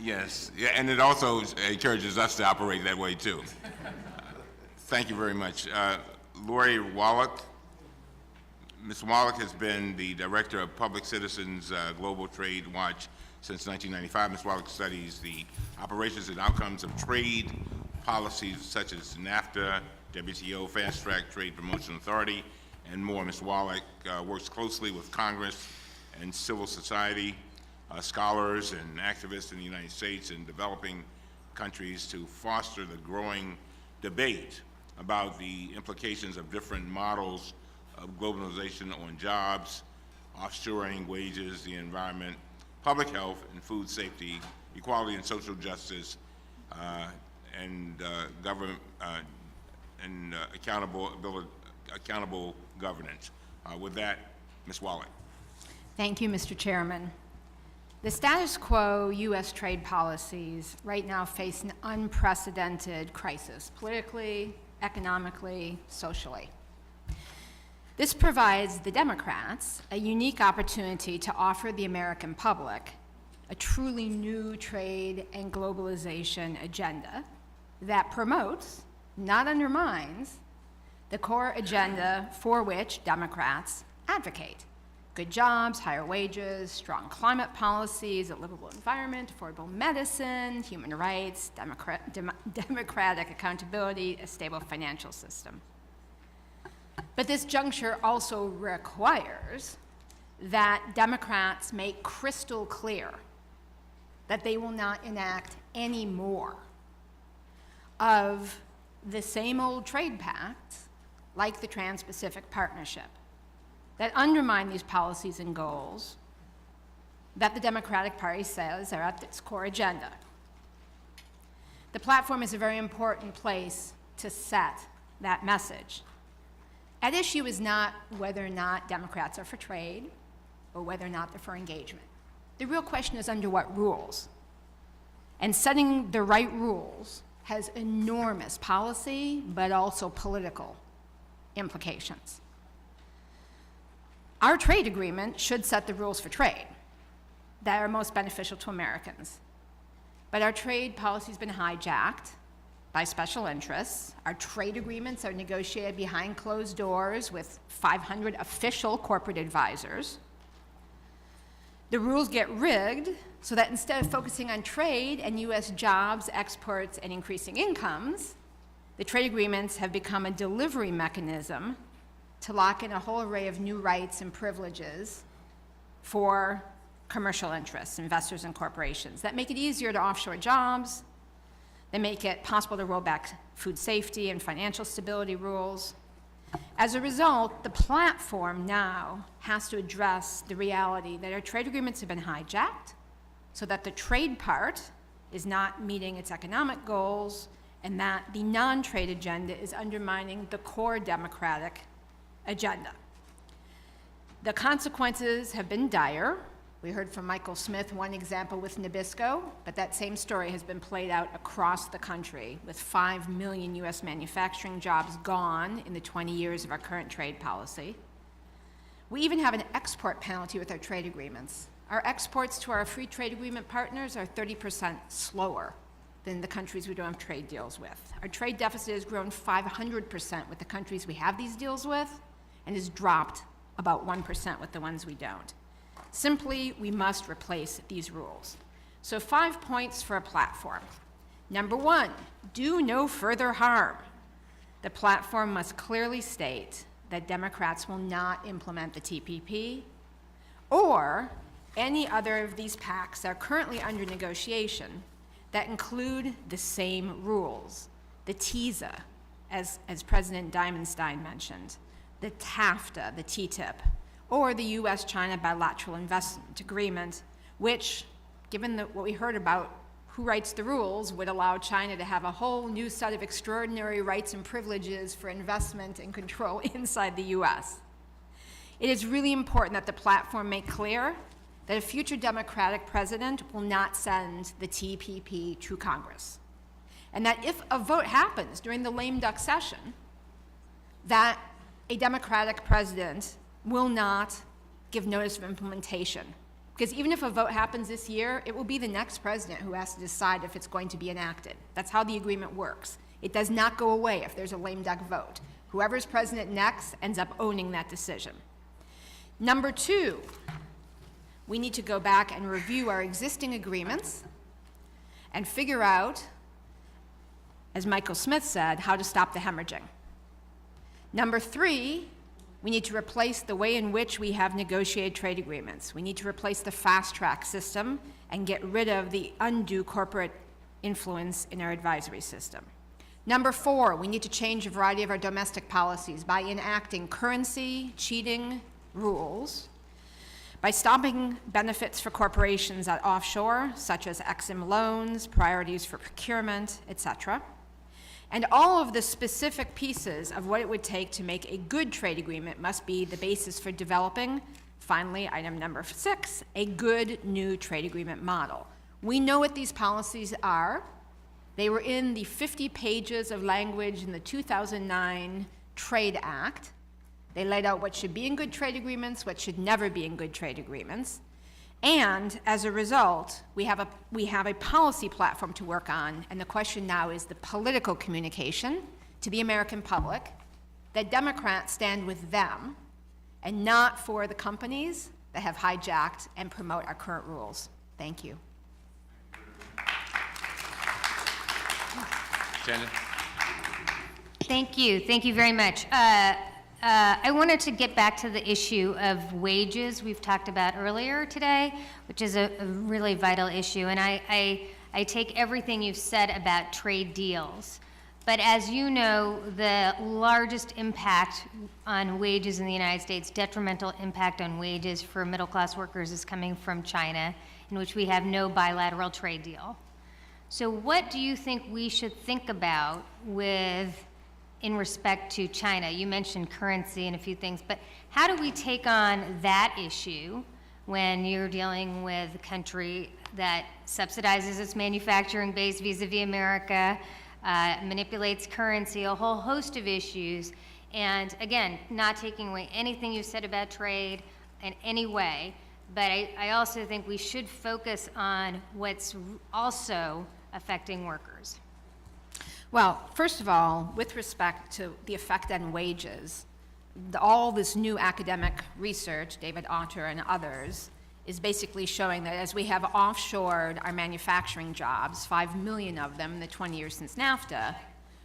Yes, yeah, and it also encourages us to operate that way too. Thank you very much. Lori Wallach. Ms. Wallach has been the Director of Public Citizens Global Trade Watch since 1995. Ms. Wallach studies the operations and outcomes of trade policies such as NAFTA, WTO, Fast Track Trade Promotion Authority, and more. Ms. Wallach works closely with Congress and civil society, scholars and activists in the United States and developing countries to foster the growing debate about the implications of different models of globalization on jobs, offshoring, wages, the environment, public health and food safety, equality and social justice, and government and accountable governance. With that, Ms. Wallach. Thank you, Mr. Chairman. The status quo U.S. trade policies right now face an unprecedented crisis, politically, economically, socially. This provides the Democrats a unique opportunity to offer the American public a truly new trade and globalization agenda that promotes, not undermines, the core agenda for which Democrats advocate. Good jobs, higher wages, strong climate policies, a livable environment, affordable medicine, human rights, democratic accountability, a stable financial system. But this juncture also requires that Democrats make crystal clear that they will not enact any more of the same old trade pacts like the Trans-Pacific Partnership that undermine these policies and goals that the Democratic Party says are at its core agenda. The platform is a very important place to set that message. At issue is not whether or not Democrats are for trade or whether or not they're for engagement. The real question is under what rules. And setting the right rules has enormous policy but also political implications. Our trade agreement should set the rules for trade that are most beneficial to Americans. But our trade policy has been hijacked by special interests. Our trade agreements are negotiated behind closed doors with 500 official corporate advisors. The rules get rigged so that instead of focusing on trade and U.S. jobs, exports, and increasing incomes, the trade agreements have become a delivery mechanism to lock in a whole array of new rights and privileges for commercial interests, investors and corporations that make it easier to offshore jobs, that make it possible to roll back food safety and financial stability rules. As a result, the platform now has to address the reality that our trade agreements have been hijacked so that the trade part is not meeting its economic goals and that the non-trade agenda is undermining the core democratic agenda. The consequences have been dire. We heard from Michael Smith one example with Nabisco, but that same story has been played out across the country with 5 million U.S. manufacturing jobs gone in the 20 years of our current trade policy. We even have an export penalty with our trade agreements. Our exports to our free trade agreement partners are 30% slower than the countries we don't have trade deals with. Our trade deficit has grown 500% with the countries we have these deals with and has dropped about 1% with the ones we don't. Simply, we must replace these rules. So 5 points for a platform. Number 1, do no further harm. The platform must clearly state that Democrats will not implement the TPP or any other of these pacts that are currently under negotiation that include the same rules, the TISA, as President Diamondstein mentioned, the TAFTA, the TTIP, or the U.S.-China bilateral investment agreement, which, given what we heard about who writes the rules, would allow China to have a whole new set of extraordinary rights and privileges for investment and control inside the U.S. It is really important that the platform make clear that a future Democratic president will not send the TPP to Congress, and that if a vote happens during the lame duck session, that a Democratic president will not give notice of implementation Because even if a vote happens this year, it will be the next president who has to decide if it's going to be enacted. That's how the agreement works. It does not go away if there's a lame duck vote. Whoever's president next ends up owning that decision. Number two, we need to go back and review our existing agreements and figure out, as Michael Smith said, how to stop the hemorrhaging. Number three, we need to replace the way in which we have negotiated trade agreements. We need to replace the fast-track system and get rid of the undue corporate influence in our advisory system. Number four, we need to change a variety of our domestic policies by enacting currency cheating rules, by stopping benefits for corporations at offshore, such as Ex-Im loans, priorities for procurement, etc., and all of the specific pieces of what it would take to make a good trade agreement must be the basis for developing, finally, item number 6, a good new trade agreement model. We know what these policies are. They were in the 50 pages of language in the 2009 Trade Act. They laid out what should be in good trade agreements, what should never be in good trade agreements. And as a result, we have a policy platform to work on, and the question now is the political communication to the American public that Democrats stand with them and not for the companies that have hijacked and promote our current rules. Thank you. Shannon? Thank you. Thank you very much. I wanted to get back to the issue of wages we've talked about earlier today, which is a really vital issue. And I take everything you've said about trade deals. But as you know, the largest impact on wages in the United States, detrimental impact on wages for middle-class workers, is coming from China, in which we have no bilateral trade deal. So what do you think we should think about in respect to China? You mentioned currency and a few things, but how do we take on that issue when you're dealing with a country that subsidizes its manufacturing base vis-a-vis America, manipulates currency, a whole host of issues, and again, not taking away anything you said about trade in any way, but I also think we should focus on what's also affecting workers. Well, first of all, with respect to the effect on wages, all this new academic research, David Otter and others, is basically showing that as we have offshored our manufacturing jobs, 5 million of them in the 20 years since NAFTA,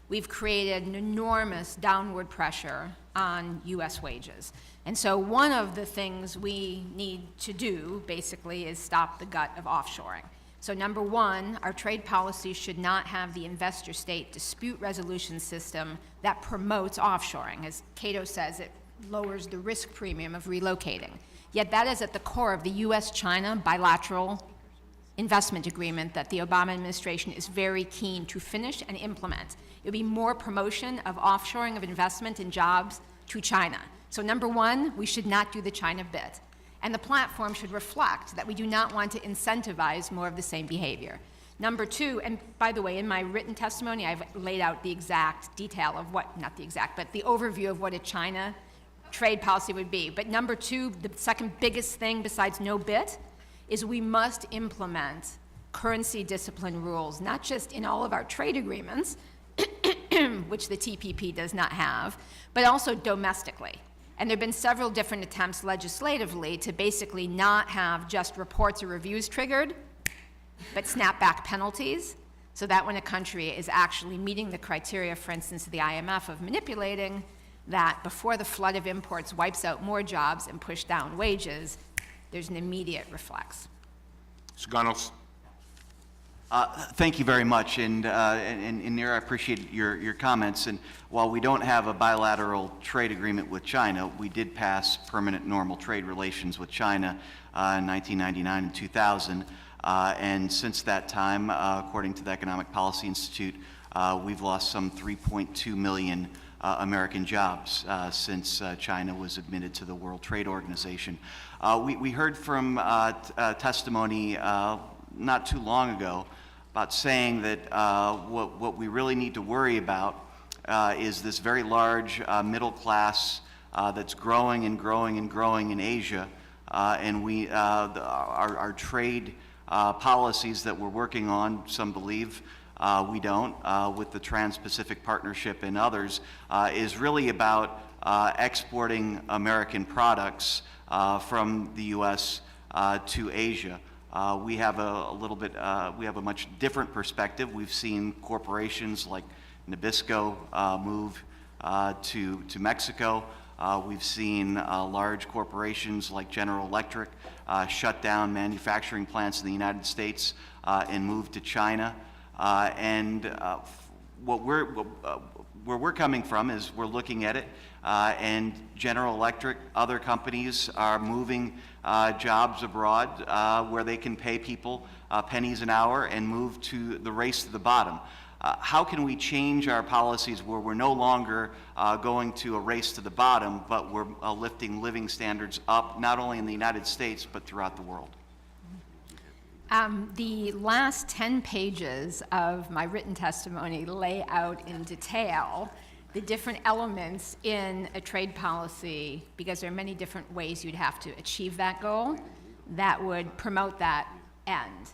we've created an enormous downward pressure on U.S. wages. And so one of the things we need to do, basically, is stop the gut of offshoring. So number one, our trade policy should not have the investor-state dispute resolution system that promotes offshoring. As Cato says, it lowers the risk premium of relocating. Yet that is at the core of the U.S.-China bilateral investment agreement that the Obama administration is very keen to finish and implement. It would be more promotion of offshoring of investment and jobs to China. So number one, we should not do the China bit. And the platform should reflect that we do not want to incentivize more of the same behavior. Number two, and by the way, in my written testimony, I've laid out the exact detail of what, not the exact, but the overview of what a China trade policy would be. But number two, the second biggest thing besides no bit, is we must implement currency discipline rules, not just in all of our trade agreements, which the TPP does not have, but also domestically. And there have been several different attempts legislatively to basically not have just reports or reviews triggered, but snapback penalties, so that when a country is actually meeting the criteria, for instance, the IMF of manipulating, that before the flood of imports wipes out more jobs and push down wages, there's an immediate reflex. Mr. Gunnels? Thank you very much, and Nir, I appreciate your comments. And while we don't have a bilateral trade agreement with China, we did pass permanent normal trade relations with China in 1999 and 2000. And since that time, according to the Economic Policy Institute, we've lost some 3.2 million American jobs since China was admitted to the World Trade Organization. We heard from testimony not too long ago about saying that what we really need to worry about is this very large middle class that's growing and growing and growing in Asia, and our trade policies that we're working on, some believe, we don't, with the Trans-Pacific Partnership and others, is really about exporting American products from the U.S. To Asia. We have we have a much different perspective. We've seen corporations like Nabisco move to Mexico. We've seen large corporations like General Electric shut down manufacturing plants in the United States and move to China. Where we're coming from is we're looking at it, and General Electric, other companies are moving jobs abroad where they can pay people pennies an hour and move to the race to the bottom. How can we change our policies where we're no longer going to a race to the bottom, but we're lifting living standards up, not only in the United States, but throughout the world? The last 10 pages of my written testimony lay out in detail the different elements in a trade policy, because there are many different ways you'd have to achieve that goal that would promote that end.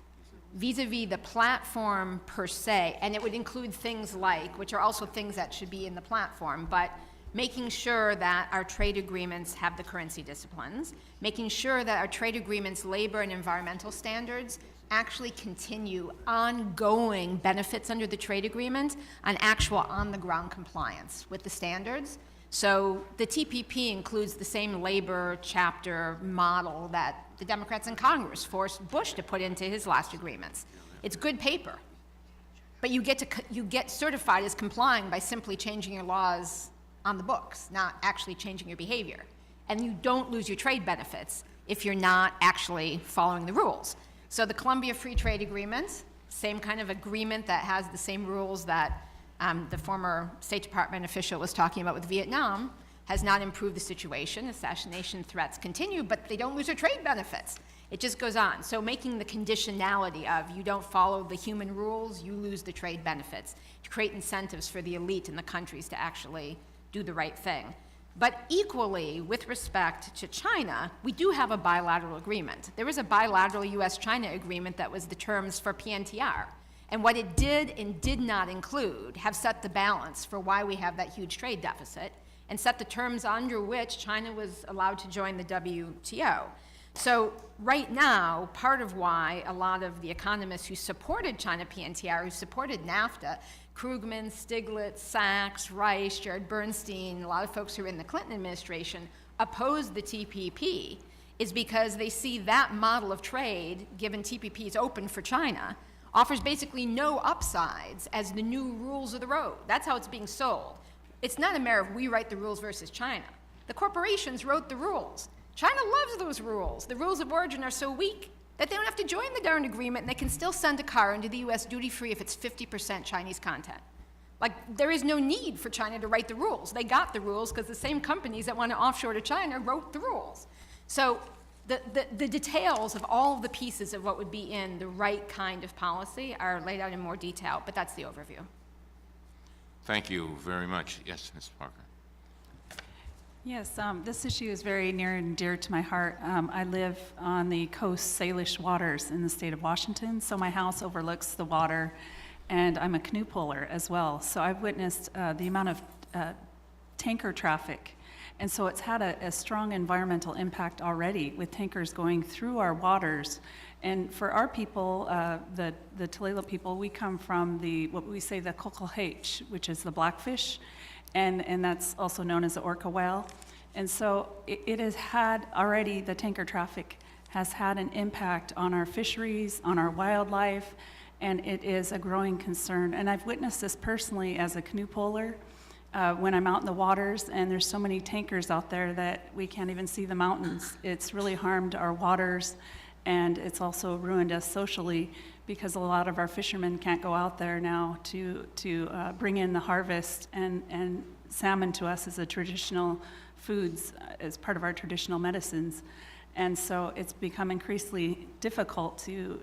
Vis-a-vis the platform per se, and it would include things like, which are also things that should be in the platform, but making sure that our trade agreements have the currency disciplines, making sure that our trade agreements' labor and environmental standards actually continue ongoing benefits under the trade agreement on actual on-the-ground compliance with the standards. So the TPP includes the same labor chapter model that the Democrats in Congress forced Bush to put into his last agreements. It's good paper, but you get certified as complying by simply changing your laws on the books, not actually changing your behavior. And you don't lose your trade benefits if you're not actually following the rules. So the Colombia Free Trade Agreement, same kind of agreement that has the same rules that the former State Department official was talking about with Vietnam, has not improved the situation. Assassination threats continue, but they don't lose their trade benefits. It just goes on. So making the conditionality of you don't follow the human rules, you lose the trade benefits, to create incentives for the elite in the countries to actually do the right thing. But equally, with respect to China, we do have a bilateral agreement. There was a bilateral US-China agreement that was the terms for PNTR. And what it did and did not include have set the balance for why we have that huge trade deficit and set the terms under which China was allowed to join the WTO. So right now, part of why a lot of the economists who supported China PNTR, who supported NAFTA, Krugman, Stiglitz, Sachs, Reich, Jared Bernstein, a lot of folks who are in the Clinton administration, opposed the TPP, is because they see that model of trade, given TPP is open for China, offers basically no upsides as the new rules of the road. That's how it's being sold. It's not a matter of we write the rules versus China. The corporations wrote the rules. China loves those rules. The rules of origin are so weak that they don't have to join the darn agreement, and they can still send a car into the US duty-free if it's 50% Chinese content. Like, there is no need for China to write the rules. They got the rules because the same companies that want to offshore to China wrote the rules. So the details of all of the pieces of what would be in the right kind of policy are laid out in more detail, but that's the overview. Thank you very much. Yes, Ms. Parker. Yes, this issue is very near and dear to my heart. I live on the coast Salish waters in the state of Washington, so my house overlooks the water, and I'm a canoe puller as well. So I've witnessed the amount of tanker traffic, and so it's had a strong environmental impact already with tankers going through our waters. And for our people, the Tulalip people, we come from what we say the Coquelhage, which is the blackfish, and that's also known as the orca whale. And so it has had already, the tanker traffic has had an impact on our fisheries, on our wildlife, and it is a growing concern. And I've witnessed this personally as a canoe puller when I'm out in the waters, and there's so many tankers out there that we can't even see the mountains. It's really harmed our waters, and it's also ruined us socially because a lot of our fishermen can't go out there now to bring in the harvest and salmon to us as a traditional foods, as part of our traditional medicines. And so it's become increasingly difficult to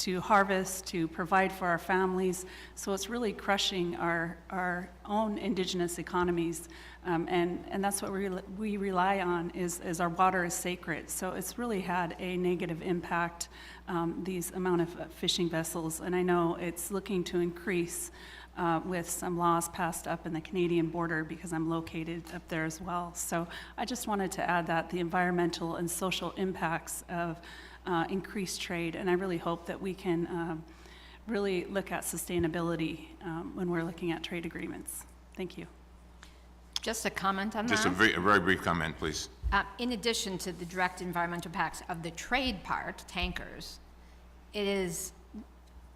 to harvest, to provide for our families. So it's really crushing our own indigenous economies. And that's what we rely on is our water is sacred. So it's really had a negative impact, these amount of fishing vessels. And I know it's looking to increase with some laws passed up in the Canadian border because I'm located up there as well. So I just wanted to add that the environmental and social impacts of increased trade, and I really hope that we can really look at sustainability when we're looking at trade agreements. Thank you. Just a comment on that. Just a very brief comment, please. In addition to the direct environmental impacts of the trade part, tankers, it is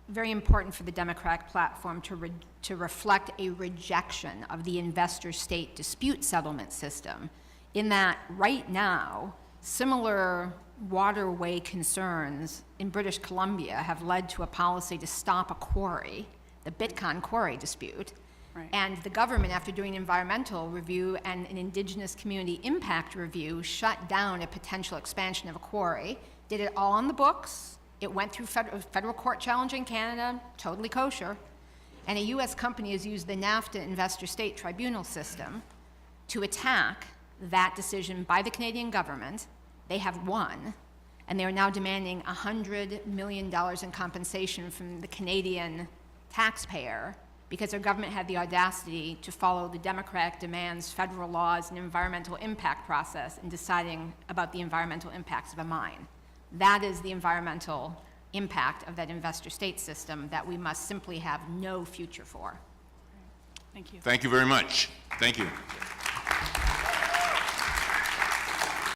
very important for the Democratic platform to reflect a rejection of the investor-state dispute settlement system, in that right now, similar waterway concerns in British Columbia have led to a policy to stop a quarry, the Bitcoin quarry dispute. Right. And the government, after doing an environmental review and an indigenous community impact review, shut down a potential expansion of a quarry, did it all on the books. It went through federal court challenge in Canada, totally kosher. And a US company has used the NAFTA investor-state tribunal system to attack that decision by the Canadian government. They have won, and they are now demanding $100 million in compensation from the Canadian taxpayer because their government had the audacity to follow the Democratic demands, federal laws, and environmental impact process in deciding about the environmental impacts of a mine. That is the environmental impact of that investor-state system that we must simply have no future for. Thank you. Thank you very much. Thank you.